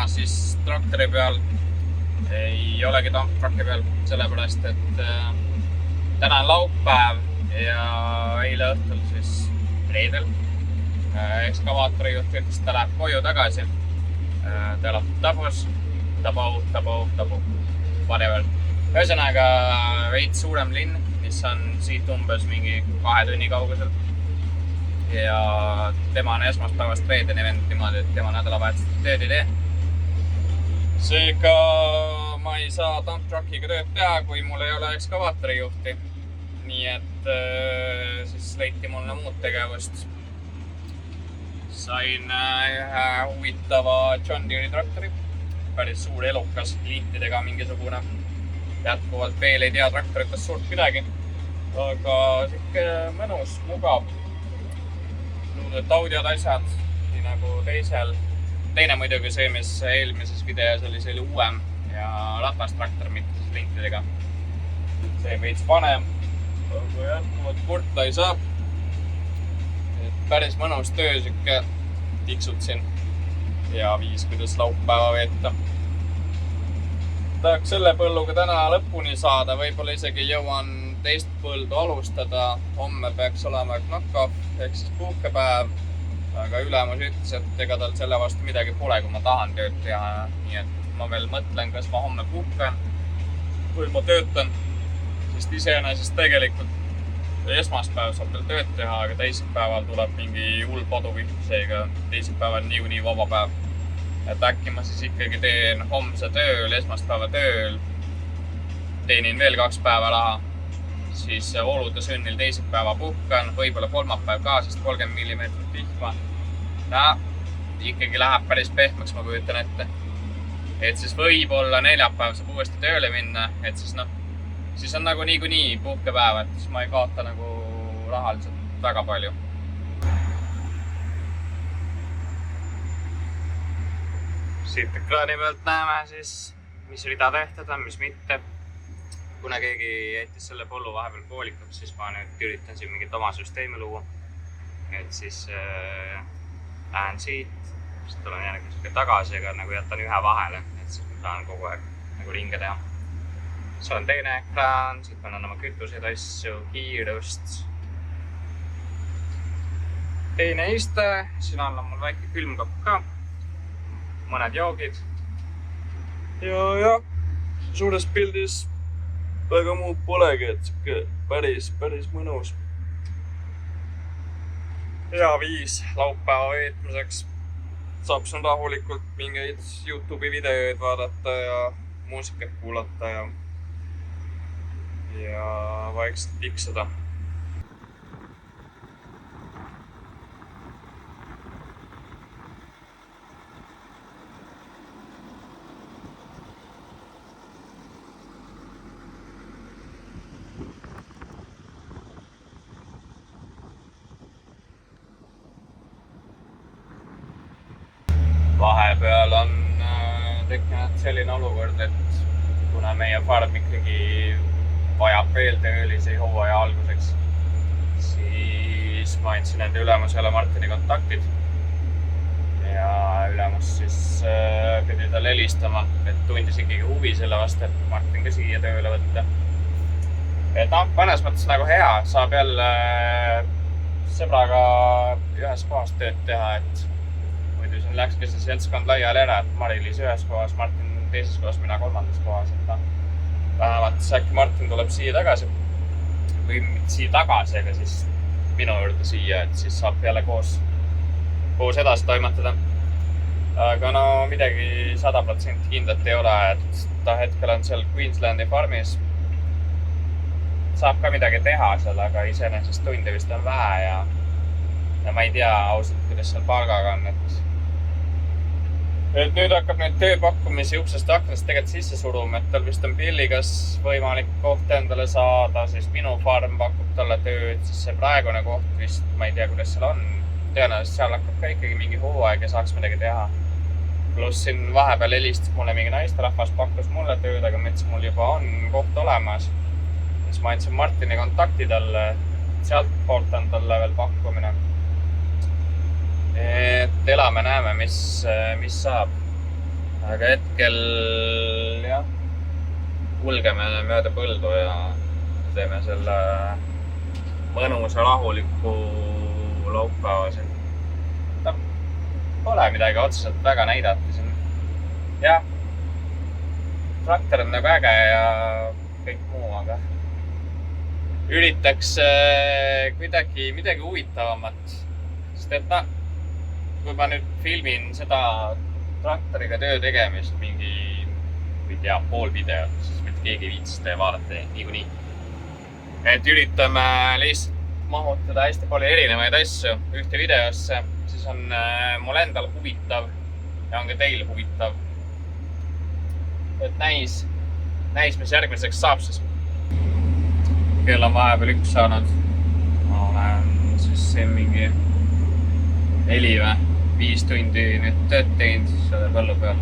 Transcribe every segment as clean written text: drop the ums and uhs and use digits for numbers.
siis traktori peal. Ei olegi tanktrakki peal, sellepärast, et täna on laupäev ja eile õhtul siis reedel ekskavaatori juht ütles, ta läheb koju tagasi. Ta elab Tabus, Tabu, whatever. Ühesõnaga veits suurem linn, mis on siit umbes mingi 2 tunni kaugusel. Ja tema on esmaspäevast reedeni vend niimoodi, et tema nädalavahetusel tööd ei tee. Seega ma ei saa tanktruckiga tööd teha, kui mul ei ole ekskavaatori juhti. Nii et siis leiti mulle muud tegevust. Sain ühe huvitava John Deere traktori. Päris suur elukas liintidega mingisugune. Jätkuvalt veel ei tea traktoritest suurt midagi. Aga siuke mõnus, mugav. Nuudud audiod asjad, nii nagu teisel. Teine muidugi see, mis eelmises videos oli selline uuem ja ratastraktor, mitte liintidega. See veits vanem, aga jätkuvalt kurta ei saa. Päris mõnus töö, siuke tiksutsin ja viis, kuidas laupäeva veeta. Tahaks selle põlluga täna lõpuni saada, võib-olla isegi jõuan teist põldu alustada. Homme peaks olema knock-off, ehk siis puhkepäev. Aga ülemus ütles, et ega tal selle vastu midagi pole, kui ma tahan tööd teha. Nii et ma veel mõtlen, kas ma homme puhkan või ma töötan. Sest iseenesest tegelikult esmaspäev saab veel tööd teha, aga teisipäeval tuleb mingi hull paduvihm, seega teisipäeval on niikuinii vaba päev. Et äkki ma siis ikkagi teen homse tööl, esmaspäeva tööl, teenin veel 2 päeva raha, siis olude sünnil teisipäeva puhkan, võib-olla kolmapäev ka, sest 30 mm vihma. Ikkagi läheb päris pehmeks, ma kujutan ette. Et siis võib-olla neljapäev saab uuesti tööle minna, et siis on nagu niikuinii puhkepäev, et siis ma ei kaota nagu rahaliselt väga palju. Siit ekraani pealt näeme siis, mis rida tehtud on, mis mitte. Kuna keegi jättis selle põllu vahepeal poolikuks, siis ma nüüd üritan siin mingit oma süsteemi luua. Et siis lähen siit, siis tulen järgi tagasi, aga nagu jätan ühe vahele, et siis ma saan kogu aeg nagu ringe teha. See on teine ekraan, siit ma annan oma kütuseid asju, kiirust. Teine iste, siin all on mul väike külmkapp ka. Mõned joogid. Ja suures pildis väga muud polegi, et siuke päris mõnus. Hea viis laupäeva veetmiseks. Saab siin rahulikult mingeid YouTube'i videoid vaadata ja muusikat kuulata ja vaikselt tiksuda. Vahepeal on tekkinud selline olukord, et kuna meie farm ikkagi vajab veel töölisi hooaja alguseks, siis ma andsin enda ülemusele Martini kontaktid ja ülemus siis pidi talle helistama, et tundis ikkagi huvi selle vastu, et Martin ka siia tööle võtta. Et mõnes mõttes nagu hea, saab jälle sõbraga ühes kohas tööd teha, et muidu siin läkski see seltskond laiali ära, et Mari-Liis ühes kohas, Martin teises kohas, mina 3. kohas. Vähemalt äkki Martin tuleb siia tagasi või mitte siia tagasi, aga siis minu juurde siia, et siis saab jälle koos edasi toimetada. Aga no midagi 100% kindlat ei ole, et ta hetkel on seal Queenslandi farmis. Saab ka midagi teha seal, aga iseenesest tunde vist on vähe ja ma ei tea ausalt, kuidas seal palgaga on, et nüüd hakkab nüüd tööpakkumisi uksest aknast tegelikult sisse suruma, et tal vist on Pilligas võimalik koht endale saada, siis minu farm pakub talle tööd, siis see praegune koht vist, ma ei tea, kuidas seal on. Tõenäoliselt seal hakkab ka ikkagi mingi hooaeg ja saaks midagi teha. Pluss siin vahepeal helistas mulle mingi naisterahvas, pakkus mulle tööd, aga ma ütlesin, mul juba on koht olemas. Siis ma andsin Martini kontakti talle, sealt poolt on talle veel pakkumine. Et elame näeme, mis saab. aga hetkel jah, kulgeme mööda põldu ja teeme selle mõnusa rahuliku laupäeva siin. Pole midagi otseselt väga näidata siin. Jah, traktor on nagu äge ja kõik muu, aga üritaks kuidagi midagi huvitavamat. Sest et kui ma nüüd filmin seda traktoriga töö tegemist mingi, ei tea, pool videot, siis mitte keegi viitsis teie vaadata niikuinii. Et üritame lihtsalt mahutada hästi palju erinevaid asju ühte videosse, siis on mul endal huvitav ja on ka teil huvitav. Et näis, mis järgmiseks saab siis. Kell on vahepeal 1 saanud. Ma olen siis siin mingi 4 või 5 tundi nüüd tööd teinud selle põllu peal.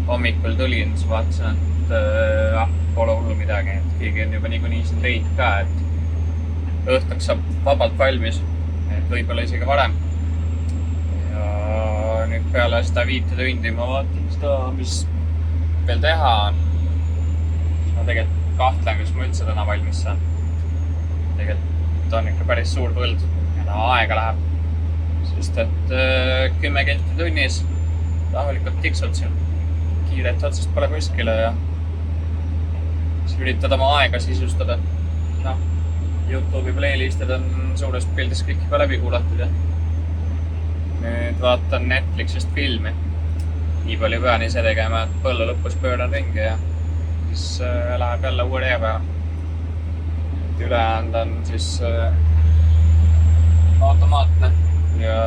Hommikul tulin, siis vaatasin, et pole hullu midagi. Keegi on juba niikuinii siin teinud ka, et õhtuks saab vabalt valmis, et võib-olla isegi varem. Ja nüüd peale seda 5 tundi ma vaatan seda, mis veel teha on. Ma tegelikult kahtlen, kas ma üldse täna valmis saan. Tegelikult on ikka päris suur põld ja aega läheb. Sest et 10 kilti tunnis rahulikult tiksud siin. Kiiret otsast pole kuskile ja siis üritad oma aega sisustada. YouTube'i playlistid on suurest pildis kõik juba läbi kuulatud ja nüüd vaatan Netflixist filmi. Nii palju pean ise tegema, et põllu lõpus pööran ringi ja siis läheb jälle uue tee peale. Ülejäänud on siis automaatne ja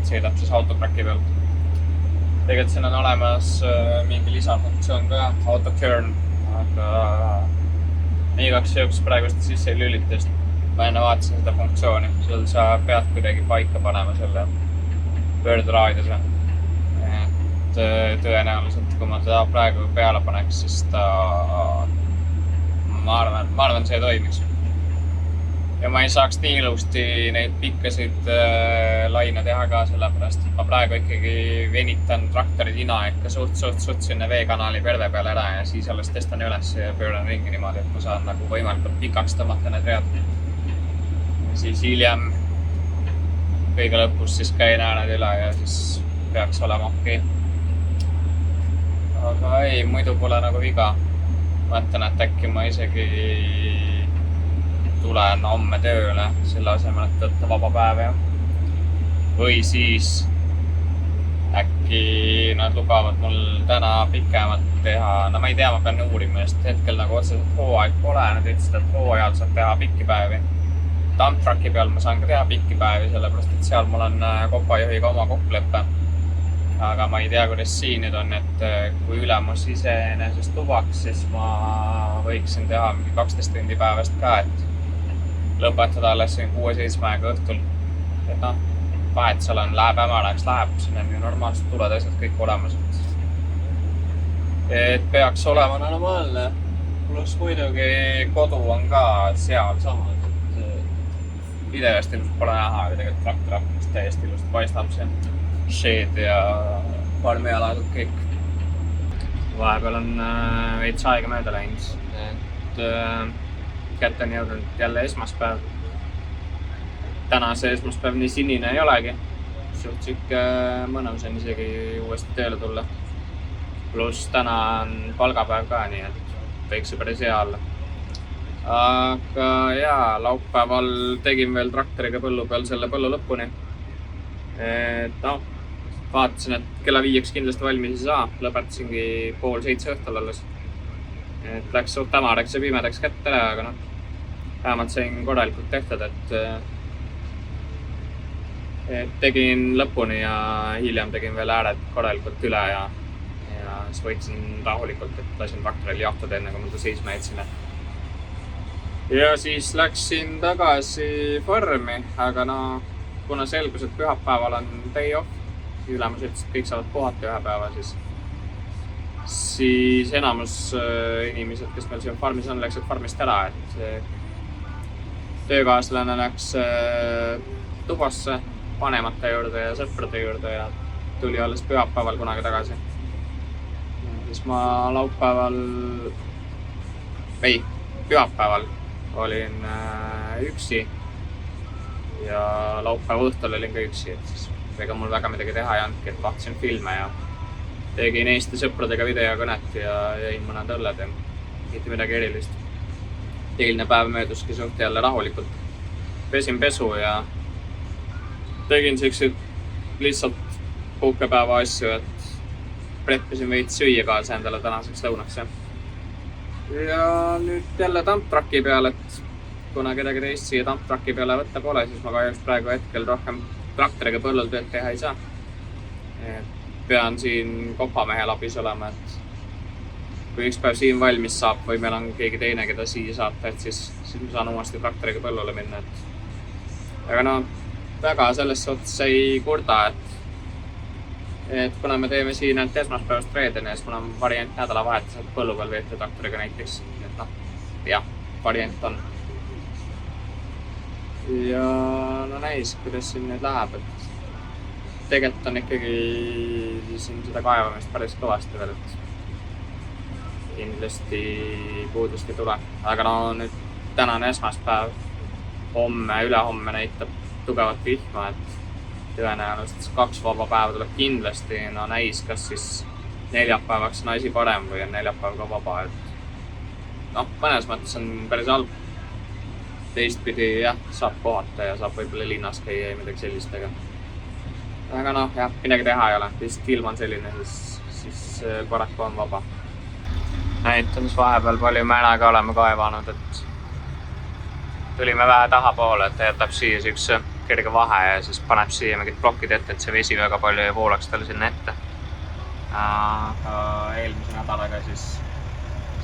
sõidab siis autotracki pealt. Tegelikult siin on olemas mingi lisafunktsioon ka, autoturn, aga igaks juhuks praegu seda sisse ei lülitast. Ma enne vaatasin seda funktsiooni, seal sa pead kuidagi paika panema selle pöörderaadiuse. Et tõenäoliselt, kui ma seda praegu peale paneks, siis ma arvan, see toimiks. Ja ma ei saaks nii ilusti neid pikkasid laine teha ka sellepärast, et ma praegu ikkagi venitan traktori tina ikka suht sinna veekanali perve peale ära ja siis alles testan üles ja pööran ringi niimoodi, et ma saan nagu võimalikult pikaks tõmmata need read. Ja siis hiljem kõige lõpus siis käin ääned üle ja siis peaks olema okei. Aga ei, muidu pole nagu viga. Mõtlen, et äkki ma isegi tulen homme tööle selle asemel, et võtta vaba päev ja või siis äkki nad lubavad mul täna pikemalt teha. No ma ei tea, ma pean uurima, sest hetkel nagu otseselt hooaeg pole. Nad ütlesid, et hooajal saab teha pikki päevi. Dump trucki peal ma saan ka teha pikki päevi, sellepärast et seal mul on kopajuhiga oma kokkuleppe. Aga ma ei tea, kuidas siin nüüd on, et kui ülemus iseenesest lubaks, siis ma võiksin teha mingi 12 tundi päevast ka, et lõpetada alles 6-7 aega õhtul. Et vahet seal on, läheb hämaraks, läheb, siin on ju normaalselt tuled asjad kõik olemas. Et peaks olema normaalne. Pluss muidugi kodu on ka seal samad. Videost ilmselt pole näha, aga tegelikult traktor hakkaks täiesti ilusti paistab see shed ja farmialadud kõik. Vahepeal on veits aega mööda läinud. Et kätte on jõudnud jälle esmaspäev. Täna see esmaspäev nii sinine ei olegi. Suht siuke mõnus on isegi uuesti tööle tulla. Pluss täna on palgapäev ka, nii et võiks see päris hea olla. Aga jaa, laupäeval tegin veel traktoriga põllu peal selle põllu lõpuni. Et vaatasin, et kella 5 kindlasti valmis ei saa. Lõpetasingi 6:30 õhtul alles. Et läks suht hämaraks ja pimedaks kätte, aga vähemalt sain korralikult tehtud, et tegin lõpuni ja hiljem tegin veel ääred korralikult üle ja siis võitsin rahulikult, et lasin traktoril jahtada enne, kui ma ta seisma jätsin. Ja siis läksin tagasi farmi, aga kuna selgus, et pühapäeval on day off, ülemus ütles, et kõik saavad puhata ühe päeva, siis enamus inimesed, kes meil siin farmis on, läksid farmist ära, et töökaaslane läks tubasse vanemate juurde ja sõprade juurde ja tuli alles pühapäeval kunagi tagasi. Siis ma pühapäeval olin üksi ja laupäeva õhtul olin ka üksi, et siis ega mul väga midagi teha ei andki, et vaatasin filme ja tegin Eesti sõpradega videokõnet ja jõin mõned õlled ja mitte midagi erilist. Eilne päev mööduski suht jälle rahulikult. Pesin pesu ja tegin sellised lihtsalt puhkepäeva asju, et preppisin veits süüa kaasa endale tänaseks lõunaks. Ja nüüd jälle tamptraki peale, et kuna kedagi teist siia tamptraki peale võtta pole, siis ma kahjuks praegu hetkel rohkem traktoriga põllul tööd teha ei saa. Pean siin kopamehel abis olema, et kui üks päev siin valmis saab või meil on keegi teine, keda siia saata, et siis ma saan uuesti traktoriga põllule minna. Aga no, väga selles suhtes ei kurda, et kuna me teeme siin ainult esmaspäevast reedeni ja siis mul on variant nädalavahetuselt põllu peal veeta traktoriga näiteks. Et noh, jah, variant on. Ja no näis, kuidas siin nüüd läheb, et tegelikult on ikkagi siin seda kaevamist päris kõvasti veel, et kindlasti puudust ei tule. Aga no nüüd tänane esmaspäev, homme, ülehomme näitab tugevat vihma, et tõenäoliselt 2 vaba päeva tuleb kindlasti. No näis, kas siis neljapäevaks on asi parem või on neljapäev ka vaba, et noh, mõnes mõttes on päris halb. Teistpidi jah, saab kohata ja saab võib-olla linnas käia ja midagi sellist, aga noh, jah, midagi teha ei ole. Lihtsalt ilm on selline, siis paraku on vaba. Näitan, mis vahepeal palju mänaga oleme kaevanud, et tulime vähe tahapoole, et ta jätab siia siukse kerge vahe ja siis paneb siia mingid plokid ette, et see vesi väga palju ei voolaks talle sinna ette. Aga eelmise nädalaga siis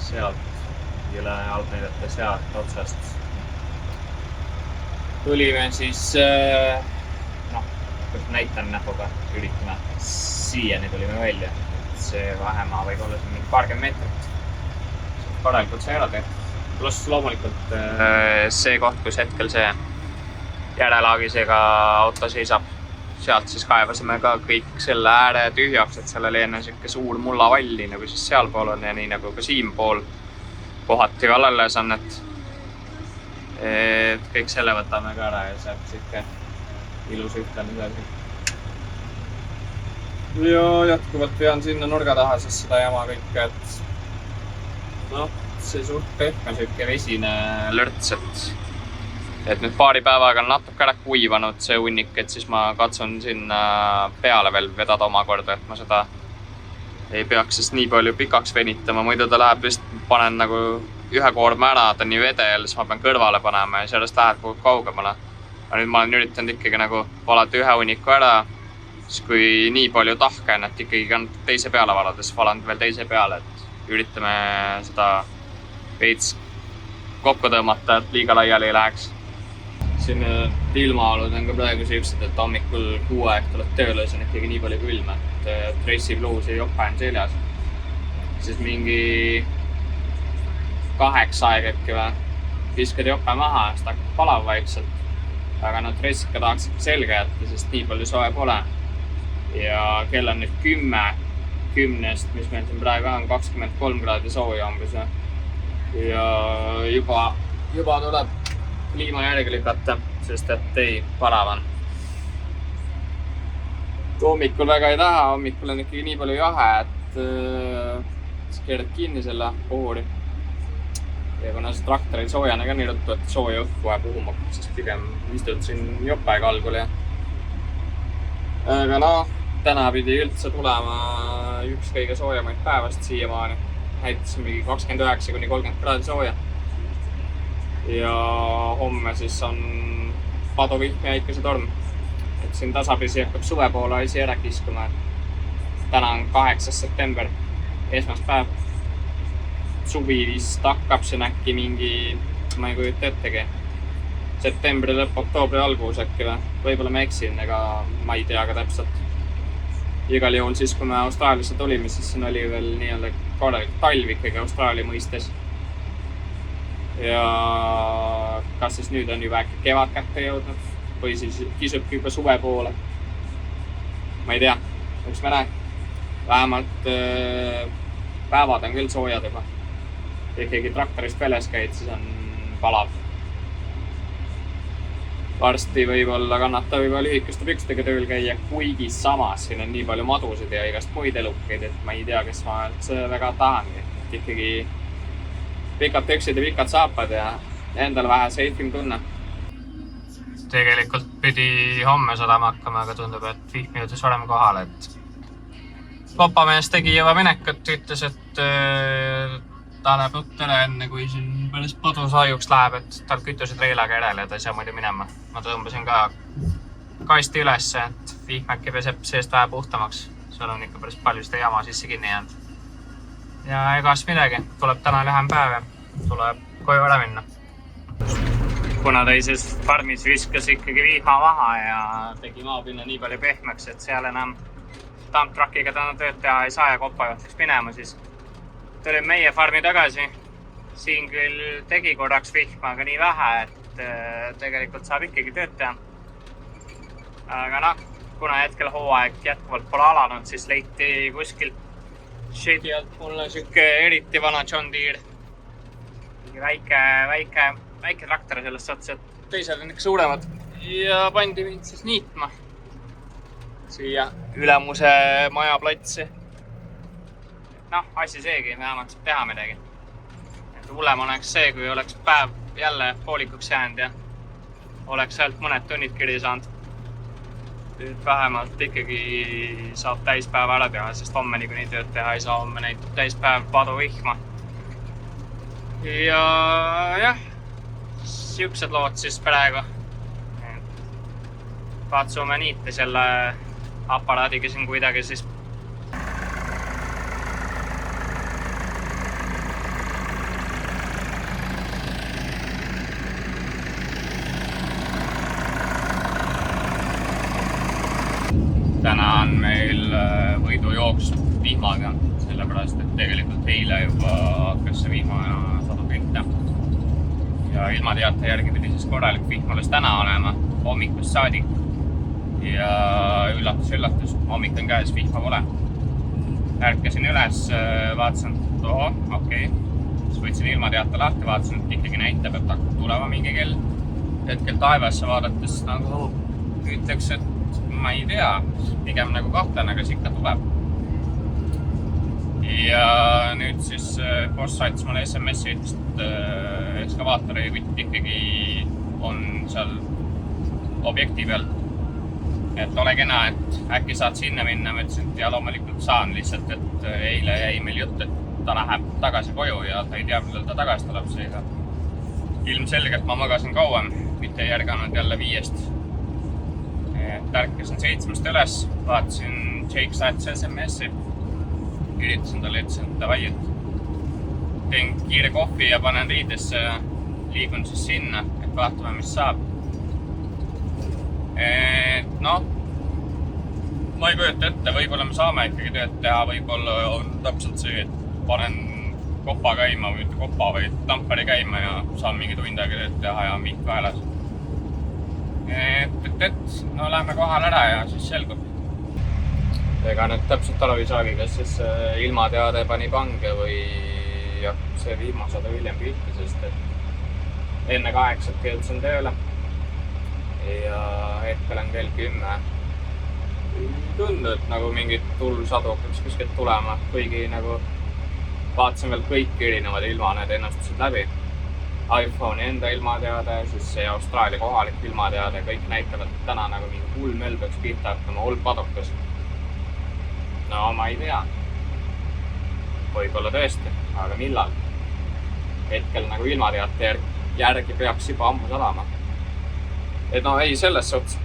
sealt üle alpnäidete sealt otsast tulime siis, noh, näitan näpuga, üritame, siiani tulime välja. See vahemaa võib olla siin mingi paarkümmend meetrit. Korralikult see ära tehtud. Pluss loomulikult see koht, kus hetkel see järelaagisega auto seisab, sealt siis kaevasime ka kõik selle ääre tühjaks, et seal oli enne siuke suur mullavalli, nagu siis sealpool on ja nii nagu ka siinpool kohati kallales on, et kõik selle võtame ka ära ja sealt siuke ilus ühtlemise asi. Ja jätkuvalt pean sinna nurga taha siis seda jama kõike, et noh, see suht pehme siuke vesine lörts, et nüüd paari päevaga on natuke ära kuivanud see hunnik, et siis ma katsun sinna peale veel vedada omakorda, et ma seda ei peaks siis nii palju pikaks venitama, muidu ta läheb lihtsalt, panen nagu ühe koorma ära, ta nii vedel, siis ma pean kõrvale panema ja sellest läheb kogu kaugemale. Aga nüüd ma olen üritanud ikkagi nagu valada ühe hunniku ära, siis kui nii palju tahke on, et ikkagi on teise peale valada, siis valan veel teise peale, et üritame seda veits kokku tõmmata, et liiga laiali ei läheks. Siin ilmaolud on ka praegu siuksed, et hommikul 6 aeg tuleb tööle, see on ikkagi nii palju külma, et dressi, bluusi ja jope on seljas. Siis mingi 8 aeg äkki või, viskad jope maha, siis ta hakkab palav vaikselt. Aga no dressika tahaks ikka selge jätta, sest nii palju soe pole. Ja kell on nüüd 10-st, mis meil siin praegu on, 23 kraadi sooja umbes. Ja juba tuleb kliima järgi lükata, sest et ei, palav on. Hommikul väga ei taha, hommikul on ikkagi nii palju jahe, et siis keerad kinni selle puhuri. Ja kuna see traktor ei soojane ka nii ruttu, et sooja õhku kohe puhuma, siis pigem istud siin jopega algul. Aga noh, täna pidi üldse tulema üks kõige soojamaid päevast siiamaani. Näitas mingi 29-30 kraadi sooja. Ja homme siis on paduvihm ja ikesetorm. Et siin tasapisi hakkab suve poole asi ära kiskuma. Täna on 8. september, esmaspäev. Suvi vist hakkab siin äkki mingi, ma ei kujuta ettegi, septembri lõpp, oktoobri algus äkki või. Võib-olla ma eksin, ega ma ei tea ka täpselt. Igal juhul siis, kui me Austraaliasse tulime, siis siin oli veel nii-öelda korralik talv ikkagi Austraalia mõistes. Ja kas siis nüüd on juba äkki kevad kätte jõudnud või siis kisubki juba suve poole. Ma ei tea. eks me näe. Vähemalt päevad on küll soojad juba. Ikkagi traktorist väljas käid, siis on palav. Varsti võib-olla kannatab juba lühikuste pükstega tööl käia, kuigi samas siin on nii palju madusid ja igast muid elukeid, et ma ei tea, kes ma üldse väga tahangi. Ikkagi pikad püksid ja pikad saapad ja endal vähe seifim tunne. Tegelikult pidi homme sadama hakkama, aga tundub, et vihm jõudis varem kohale, et kopamees tegi juba minekut, ütles, et ta läheb õttele enne, kui siin päris padusaajuks läheb, et tal kütused reilaga järele ja ta ei saa muidu minema. Ma tõmbasin ka kasti ülesse, et vihm äkki peseb seest vähe puhtamaks. Seal on ikka päris palju seda jama sisse kinni jäänud. Ja egas midagi, tuleb täna lühem päev ja tuleb koju ära minna. Kuna teises farmis viskas ikkagi vihma maha ja tegi maapinna nii palju pehmeks, et seal enam tamptruckiga täna tööd teha ei saa ja kopajuht läks minema, siis tulin meie farmi tagasi. Siin küll tegi korraks vihma, aga nii vähe, et tegelikult saab ikkagi tööd teha. Aga noh, kuna hetkel hooaeg jätkuvalt pole alanud, siis leiti kuskil shedi alt mulle siuke eriti vana John Deere. Väike traktor selles suhtes, et teised on ikka suuremad. Ja pandi mind siis niitma siia Ülemuse maja platsi. Noh, asi seegi, vähemalt saab teha midagi. Et hullem oleks see, kui oleks päev jälle poolikuks jäänud ja oleks sealt mõned tunnid kirja saanud. Vähemalt ikkagi saab täispäeva ära teha, sest homme niikuinii tööd teha ei saa, homme näitab täispäev padu vihma. Ja jah, siuksed lood siis praegu. Katsume niita selle aparaadiga siin kuidagi siis. Täna on meil võidujooks vihmaga, sellepärast, et tegelikult eile juba hakkas see vihma sadu pihta. Ja ilmateate järgi pidi siis korralik vihm alles täna olema, hommikust saadik. Ja üllatus, hommik on käes, vihma pole. Ärkasin üles, vaatasin, et oho, okei. Siis võtsin ilmateate lahti, vaatasin, et ikkagi näitab, et hakkab tulema mingi kell. Hetkel taevasse vaadates nagu ütleks, et ma ei tea, pigem nagu kahtlane, aga ikka tuleb. Ja nüüd siis boss saatis mulle SMS-i, et ekskavaatori võtt ikkagi on seal objekti peal. Et ole kena, et äkki saad sinna minna, ma ütlesin, et ja loomulikult saan lihtsalt, et eile jäi meil jutt, et ta läheb tagasi koju ja ta ei tea, millal ta tagasi tuleb seega. Ilmselgelt ma magasin kauem, mitte ei järganud jälle 5. Ärkasin 7 üles, vaatasin Jake saatis SMS-i. Üritasin talle, ütlesin, et davai, et teen kiire kohvi ja panen riidesse ja liigun siis sinna, et vaatame, mis saab. Noh, ma ei kujuta ette, võib-olla me saame ikkagi tööd teha, võib-olla on täpselt see, et panen kopa käima või mitte kopa, või tamperi käima ja saan mingi tund aega tööd teha ja vihk kaelas. No lähme kohal ära ja siis selgub. Ega nüüd täpselt aru ei saagi, kas siis ilmateade pani pange või see vihmasada hiljem pihti, sest et enne 8 keeldusin tööle ja hetkel on kell 10. Ei tundu, et nagu mingit tuulsadu hakkaks kuskilt tulema, kuigi nagu vaatasin veel kõik erinevad ilmaned ennustused läbi. iPhone'i enda ilmateade, siis see Austraalia kohalik ilmateade, kõik näitavad, et täna nagu mingi hull möll peaks pihta hakkama, hull padukas. No ma ei tea. Võib-olla tõesti, aga millal? Hetkel nagu ilmateate järgi peaks juba ammu sadama. Et no ei, selles suhtes.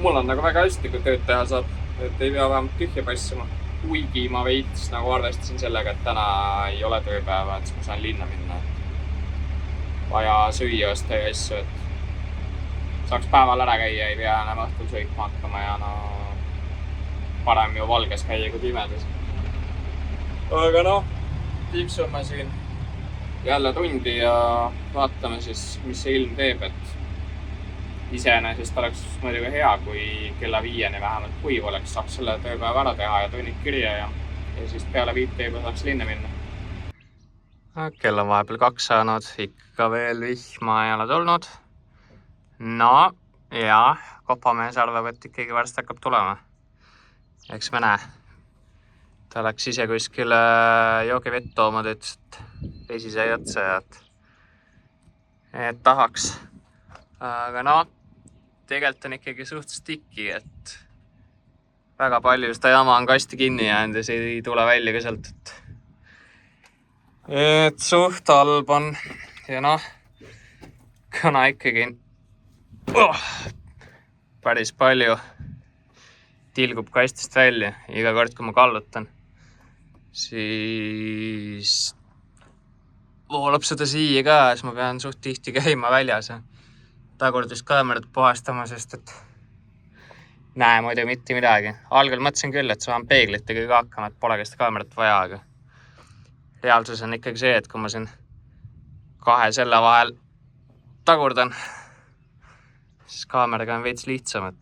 Mul on nagu väga hästi, kui tööd teha saab, et ei pea vähemalt tühja passima. Kuigi ma veits nagu arvestasin sellega, et täna ei ole tööpäeva, et siis ma saan linna minna. Vaja süüa osta ja asju, et saaks päeval ära käia, ei pea enam õhtul sõitma hakkama ja no parem ju valges käia kui pimedas. Aga noh, tiksume siin jälle tundi ja vaatame siis, mis see ilm teeb, et Iseenesest oleks muidugi hea, kui kella 5-ni vähemalt kuiv oleks, saaks selle tööpäeva ära teha ja tunnid kirja ja siis peale 5 juba saaks linna minna. Kell on vahepeal 2 saanud, ikka veel vihma ei ole tulnud. No ja kopamees arvab, et ikkagi varsti hakkab tulema. Eks me näe. Ta läks ise kuskile joogivett tooma, ta ütles, et vesi sai otsa ja et tahaks. Aga no, tegelikult on ikkagi suht stiki, et väga palju seda jama on kasti kinni jäänud ja see ei tule välja ka sealt, et suht halb on. Ja noh, kuna ikkagi päris palju tilgub kastist välja iga kord, kui ma kallutan, siis voolab seda siia ka, siis ma pean suht tihti käima väljas ja tagurdist kaamerat puhastama, sest et näe muidu mitte midagi. Algel mõtlesin küll, et saan peeglitega ka hakkama, et pole seda kaamerat vaja, aga reaalsus on ikkagi see, et kui ma siin 2 selle vahel tagurdan, siis kaameraga on veits lihtsam,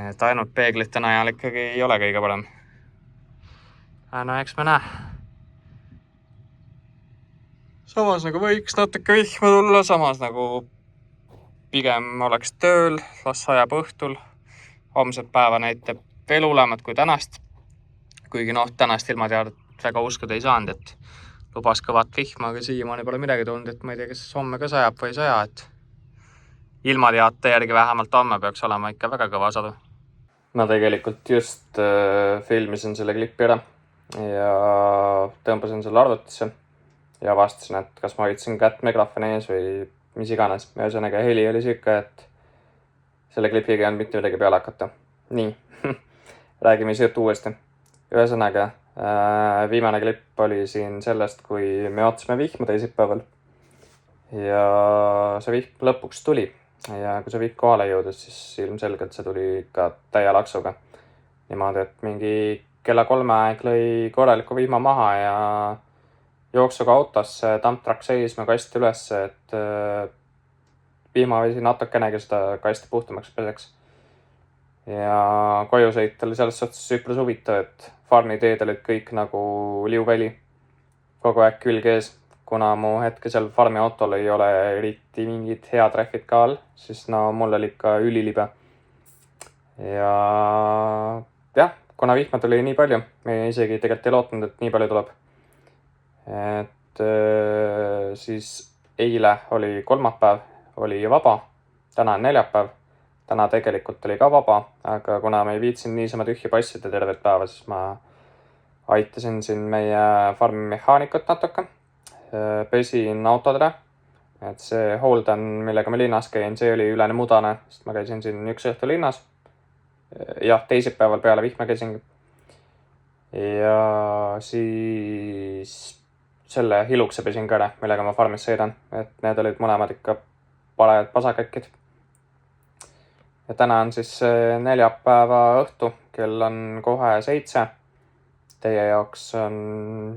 et ainult peeglite najal ikkagi ei ole kõige parem. No eks me näe. Samas nagu võiks natuke vihma tulla, samas nagu pigem oleks tööl, las sajab õhtul. Homset päeva näitab veel hullemat kui tänast. Kuigi noh, tänast ilmateadet väga uskuda ei saanud, et lubas kõvat vihma, aga siiamaani pole midagi tulnud, et ma ei tea, kas homme ka sajab või ei saja, et ilmateate järgi vähemalt homme peaks olema ikka väga kõva sadu. Ma tegelikult just filmisin selle klipi ära ja tõmbasin selle arvutisse ja avastasin, et kas ma hoidsin kätt mikrofoni ees või mis iganes. Ühesõnaga heli oli siuke, et selle klipiga ei olnud mitte midagi peale hakata. Nii, räägime siis juttu uuesti. Ühesõnaga, viimane klipp oli siin sellest, kui me ootasime vihma teisipäeval ja see vihm lõpuks tuli. Ja kui see vihm kohale jõudis, siis ilmselgelt see tuli ka täie laksuga. Niimoodi, et mingi kella 3 aeg lõi korraliku vihma maha ja jooksuga autosse tamptrak seisma kasti üles, et vihmavesi natukenegi seda kasti puhtamaks peseks. Ja koju sõit oli selles suhtes üpris huvitav, et farmi teed olid kõik nagu liuväli kogu aeg külg ees. Kuna mu hetkesel farmi autol ei ole eriti mingid hea treffid ka all, siis no mul oli ikka ülilibe. Ja jah, kuna vihma tuli nii palju, me isegi tegelikult ei lootnud, et nii palju tuleb. Et siis eile oli kolmapäev, oli vaba, täna on neljapäev, täna tegelikult oli ka vaba, aga kuna me ei viitsinud niisama tühja passida tervet päeva, siis ma aitasin siin meie farmi mehaanikut natuke, pesin autodele, et see Holden, millega ma linnas käin, see oli üleni mudane, sest ma käisin siin üks õhtu linnas. Jah, teisipäeval peale vihma käisin. Ja siis selle hilukse pesin ka ära, millega ma farmis sõidan, et need olid mõlemad ikka parajad pasakäkkid. Ja täna on siis neljapäeva õhtu, kell on kohe 7. Teie jaoks on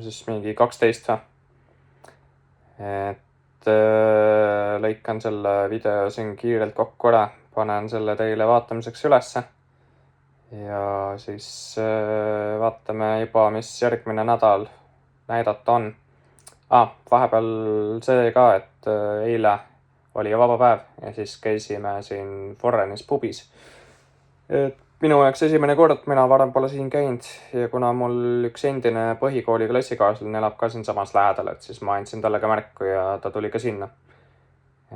siis mingi 12 või. Et lõikan selle video siin kiirelt kokku ära, panen selle teile vaatamiseks ülesse. Ja siis vaatame juba, mis järgmine nädal näidata on. Vahepeal see ka, et eile oli vaba päev ja siis käisime siin Forrenis pubis. Et minu jaoks esimene kord, mina varem pole siin käinud ja kuna mul üks endine põhikooli klassikaaslane elab ka siin samas lähedal, et siis ma andsin talle ka märku ja ta tuli ka sinna.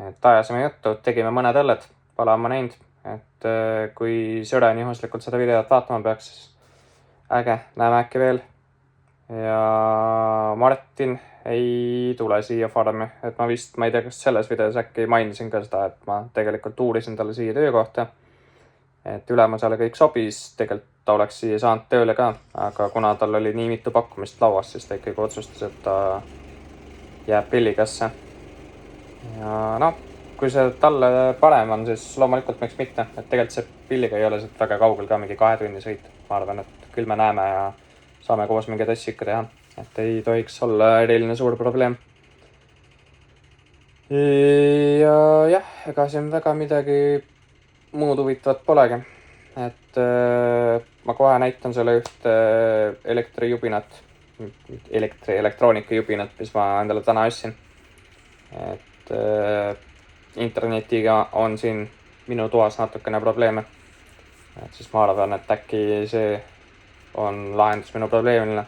Et ajasime juttu, tegime mõned õlled, pole ma näinud, et kui Sören juhuslikult seda videot vaatama peaks, siis äge, näeme äkki veel. Ja Martin ei tule siia farmi, et ma ei tea, kas selles videos äkki mainisin ka seda, et ma tegelikult uurisin talle siia töökohta, et ülemusele kõik sobis, tegelikult ta oleks siia saanud tööle ka, aga kuna tal oli nii mitu pakkumist lauas, siis ta ikkagi otsustas, et ta jääb Pilligasse. Ja noh, kui see talle parem on, siis loomulikult miks mitte, et tegelikult see Pilliga ei ole siit väga kaugel ka mingi 2 tunni sõit, ma arvan, et küll me näeme ja saame koos mingeid asju ikka teha, et ei tohiks olla eriline suur probleem. ja jah, ega siin väga midagi muud huvitavat polegi. Et ma kohe näitan sulle ühte elektroonikajubinat, mis ma endale täna ostsin. Et internetiga on siin minu toas natukene probleeme. Et siis ma arvan, et äkki see on lahendus minu probleemile.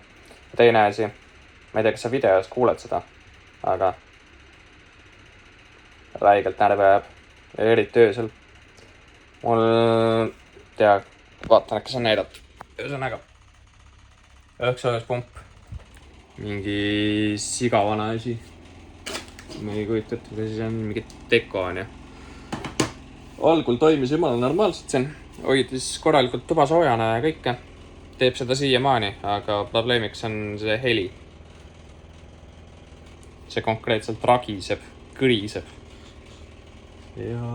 Ja teine asi, ma ei tea, kas sa videos kuuled seda, aga räigelt närvi ajab, eriti öösel. Mul, vaatan, äkki saan näidata. Ühesõnaga, õhksoojuspump, mingi sigavana asi. Ma ei kujuta ette, mida siis on, mingi deko on ja. Algul toimis jumala normaalselt siin, hoidis korralikult tuba soojana ja kõike. Teeb seda siiamaani, aga probleemiks on see heli. See konkreetselt ragiseb, kõriseb. Ja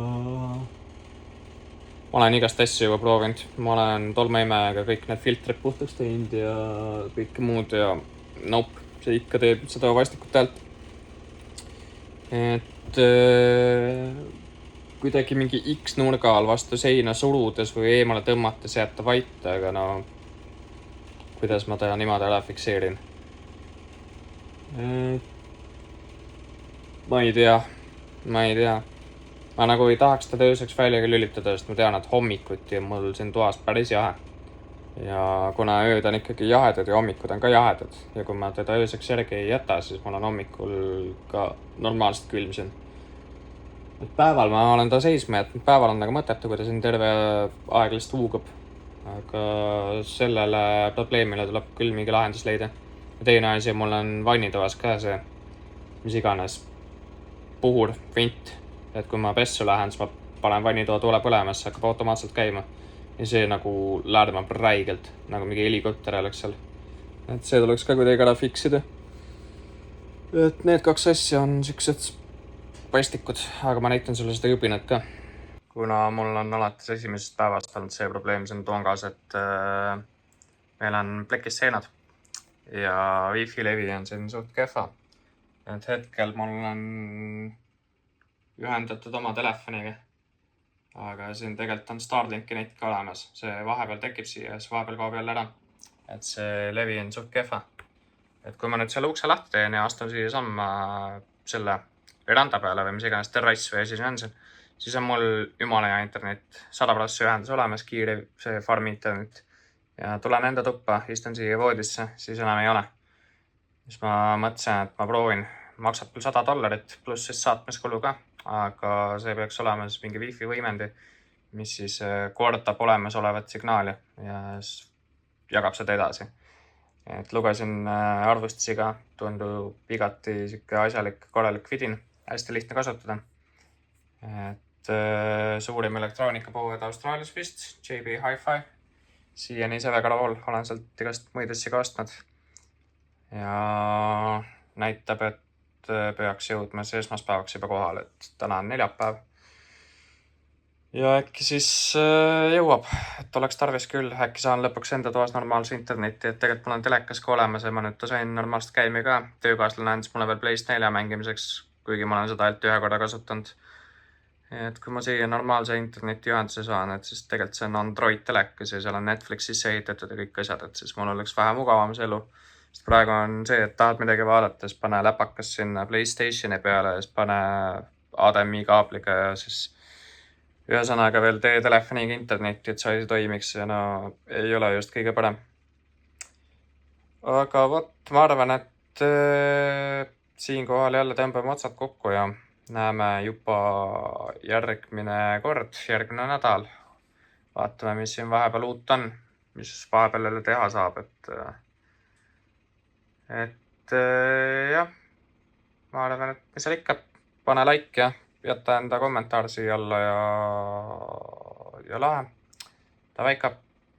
ma olen igast asju juba proovinud. Ma olen tolmeimega kõik need filtrid puhtaks teinud ja kõike muud ja nope, see ikka teeb seda vastikut häält. Et kuidagi mingi X nurga all vastu seina surudes või eemale tõmmates jääb ta vait, aga no kuidas ma ta niimoodi ära fikseerin? Ma ei tea. Ma nagu ei tahaks teda ööseks välja lülitada, sest ma tean, et hommikuti on mul siin toas päris jahe. Ja kuna ööd on ikkagi jahedad ja hommikud on ka jahedad ja kui ma teda ööseks järgi ei jäta, siis mul on hommikul ka normaalselt külm siin. Et päeval ma olen ta seisma jätnud, päeval on nagu mõttetu, kui ta siin terve aeg lihtsalt huugab. Aga sellele probleemile tuleb küll mingi lahendus leida. Ja teine asi, mul on vannitoas ka see, mis iganes, puhur, vint. Et kui ma pessu lähen, siis ma panen vannitoa tule põlema, siis hakkab automaatselt käima. Ja see nagu lärmab räigelt, nagu mingi helikopter oleks seal. Et see tuleks ka kuidagi ära fiksida. Et need kaks asja on siuksed pastikud, aga ma näitan sulle seda jubinat ka. Kuna mul on alates esimesest päevast olnud see probleem siin toongas, et meil on plekis seenad ja wifi levi on siin suht kehva. Et hetkel mul on ühendatud oma telefoniga, aga siin tegelikult on Starlinki net ka olemas. See vahepeal tekib siia ja siis vahepeal kaob jälle ära. Et see levi on suht kehva. Et kui ma nüüd selle ukse lahti teen ja astun siia samma selle veranda peale või mis iganes terrass või asi on siin, siis on mul jumala hea internet, 100% ühendus olemas, kiire see farm internet. Ja tulen enda tuppa, istun siia voodisse, siis enam ei ole. Siis ma mõtlesin, et ma proovin. Maksab küll $100 pluss siis saatmiskulu ka, aga see peaks olema siis mingi wifi võimendi, mis siis kordab olemasolevat signaali ja jagab seda edasi. Et lugesin arvustusi ka, tundub igati siuke asjalik, korralik vidin, hästi lihtne kasutada. Et suurim elektroonikapood Austraalias vist, JB Hi-Fi. Siiani ise väga rahul, olen sealt igast muid asju ka ostnud. Ja näitab, et peaks jõudma see esmaspäevaks juba kohal, et täna on neljapäev. Ja äkki siis jõuab, et oleks tarvis küll, äkki saan lõpuks enda toas normaalse interneti, et tegelikult mul on telekas ka olemas ja ma nüüd sain normaalselt käimi ka. Töökaaslane andis mulle veel Playst 4 mängimiseks, kuigi ma olen seda ainult ühe korda kasutanud. Et kui ma siia normaalse interneti ühenduse saan, et siis tegelikult see on Android telekas ja seal on Netflix sisse ehitatud ja kõik asjad, et siis mul oleks vähe mugavam see elu. Sest praegu on see, et tahad midagi vaadata, siis pane läpakas sinna PlayStationi peale ja siis pane HDMI kaabliga ja siis ühesõnaga veel tee telefoniga internetti, et see asi toimiks ja no ei ole just kõige parem. Aga vot, ma arvan, et siinkohal jälle tõmbame otsad kokku ja näeme juba järgmine kord, järgmine nädal. Vaatame, mis siin vahepeal uut on, mis vahepeal jälle teha saab, et jah, ma arvan, et mis seal ikka, pane like ja jätta enda kommentaar siia alla ja lahe. Davai ikka.